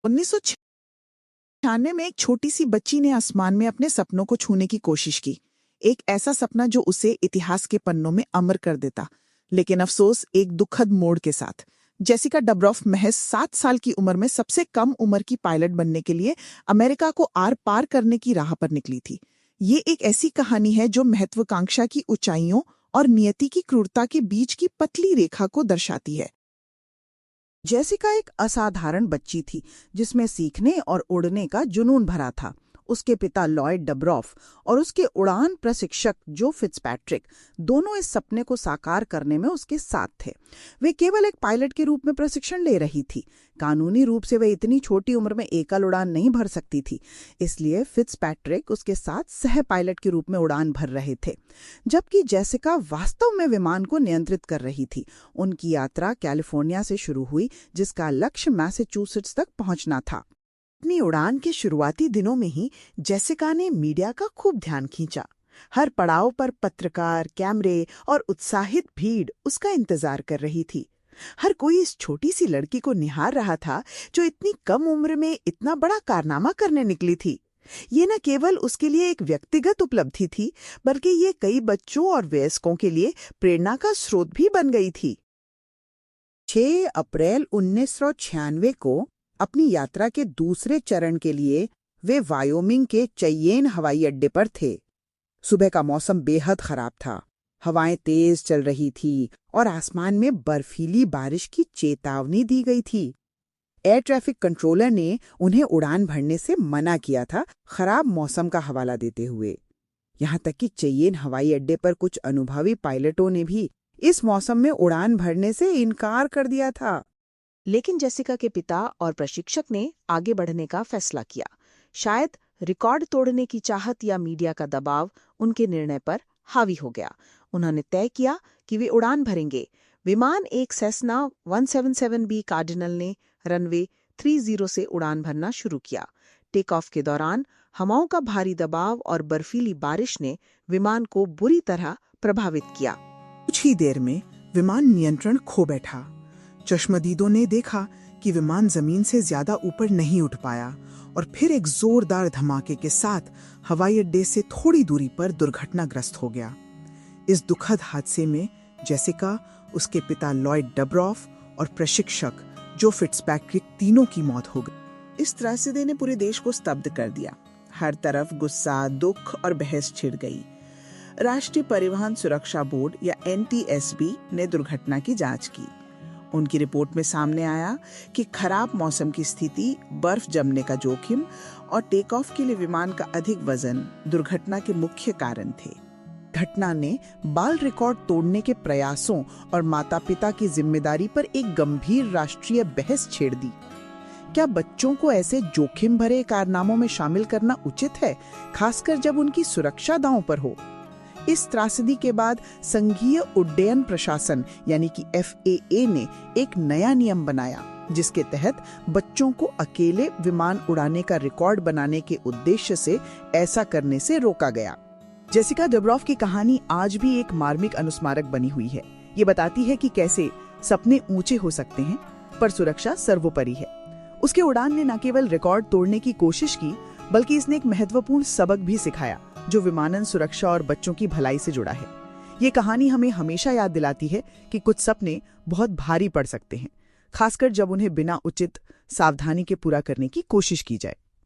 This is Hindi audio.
1996 में एक छोटी सी बच्ची ने आसमान में अपने सपनों को छूने की कोशिश की। एक ऐसा सपना जो उसे इतिहास के पन्नों में अमर कर देता। लेकिन अफसोस, एक दुखद मोड़ के साथ। जेसिका डबरॉफ महज 7 साल की उम्र में सबसे कम उम्र की पायलट बनने के लिए अमेरिका को आर पार करने की राह पर निकली थी। ये एक ऐसी कहानी है जो महत्वाकांक्षा की ऊंचाइयों और नियति की क्रूरता के बीच की पतली रेखा को दर्शाती है। जेसिका एक असाधारण बच्ची थी जिसमें सीखने और उड़ने का जुनून भरा था। उसके पिता लॉयड डबरॉफ और उसके उड़ान प्रशिक्षक जो फिट्जपैट्रिक दोनों इस सपने को साकार करने में उसके साथ थे। वे केवल एक पायलट के रूप में प्रशिक्षण ले रही थी। कानूनी रूप से वे इतनी छोटी उम्र में एकल उड़ान नहीं भर सकती थी, इसलिए फिट्जपैट्रिक उसके साथ सह पायलट के रूप में उड़ान भर रहे थे, जबकि जेसिका वास्तव में विमान को नियंत्रित कर रही थी। उनकी यात्रा कैलिफोर्निया से शुरू हुई, जिसका लक्ष्य मैसाचुसेट्स तक पहुंचना था। अपनी उड़ान के शुरुआती दिनों में ही जेसिका ने मीडिया का खूब ध्यान खींचा। हर पड़ाव पर पत्रकार, कैमरे और उत्साहित भीड़ उसका इंतजार कर रही थी। हर कोई इस छोटी सी लड़की को निहार रहा था जो इतनी कम उम्र में इतना बड़ा कारनामा करने निकली थी। ये न केवल उसके लिए एक व्यक्तिगत उपलब्धि थी, बल्कि ये कई बच्चों और वयस्कों के लिए प्रेरणा का स्रोत भी बन गई थी। 6 अप्रैल 1996 को अपनी यात्रा के दूसरे चरण के लिए वे वायोमिंग के चयेन हवाई अड्डे पर थे। सुबह का मौसम बेहद खराब था। हवाएं तेज चल रही थी और आसमान में बर्फीली बारिश की चेतावनी दी गई थी। एयर ट्रैफिक कंट्रोलर ने उन्हें उड़ान भरने से मना किया था, खराब मौसम का हवाला देते हुए। यहां तक कि चयेन हवाई अड्डे पर कुछ अनुभवी पायलटों ने भी इस मौसम में उड़ान भरने से इनकार कर दिया था। लेकिन जेसिका के पिता और प्रशिक्षक ने आगे बढ़ने का फैसला किया। शायद रिकॉर्ड तोड़ने की चाहत या मीडिया का दबाव उनके निर्णय पर हावी हो गया। उन्होंने तय किया कि वे उड़ान भरेंगे। विमान एक सेस्ना 177B कार्डिनल ने रनवे 30 से उड़ान भरना शुरू किया। टेक ऑफ के दौरान हवाओं का भारी दबाव और बर्फीली बारिश ने विमान को बुरी तरह प्रभावित किया। कुछ ही देर में विमान नियंत्रण खो बैठा। चश्मदीदों ने देखा कि विमान जमीन से ज्यादा ऊपर नहीं उठ पाया और फिर एक जोरदार धमाके के साथ हवाई अड्डे से थोड़ी दूरी पर दुर्घटनाग्रस्त हो गया। इस दुखद हादसे में जेसिका, उसके पिता लॉयड डबरॉफ और प्रशिक्षक जो फिट्जपैट्रिक तीनों की मौत हो गई। इस त्रासदी ने पूरे देश को स्तब्ध कर दिया। हर तरफ गुस्सा, दुख और बहस छिड़ गई। राष्ट्रीय परिवहन सुरक्षा बोर्ड या NTSB ने दुर्घटना की जांच की। उनकी रिपोर्ट में सामने आया कि खराब मौसम की स्थिति, बर्फ जमने का जोखिम और टेक ऑफ के लिए विमान का अधिक वजन दुर्घटना के मुख्य कारण थे। घटना ने बाल रिकॉर्ड तोड़ने के प्रयासों और माता-पिता की जिम्मेदारी पर एक गंभीर राष्ट्रीय बहस छेड़ दी। क्या बच्चों को ऐसे जोखिम भरे कारनामों में शामिल करना उचित है, खासकर जब उनकी सुरक्षा दांव पर हो? इस त्रासदी के बाद संघीय उड्डयन प्रशासन यानी कि FAA ने एक नया नियम बनाया, जिसके तहत बच्चों को अकेले विमान उड़ाने का रिकॉर्ड बनाने के उद्देश्य से ऐसा करने से रोका गया। जेसिका डबरॉफ की कहानी आज भी एक मार्मिक अनुस्मारक बनी हुई है। ये बताती है कि कैसे सपने ऊंचे हो सकते हैं, पर सुरक्षा सर्वोपरि है। उसके उड़ान ने न केवल रिकॉर्ड तोड़ने की कोशिश की, बल्कि इसने एक महत्वपूर्ण सबक भी सिखाया जो विमानन सुरक्षा और बच्चों की भलाई से जुड़ा है। ये कहानी हमें हमेशा याद दिलाती है कि कुछ सपने बहुत भारी पड़ सकते हैं, खासकर जब उन्हें बिना उचित सावधानी के पूरा करने की कोशिश की जाए।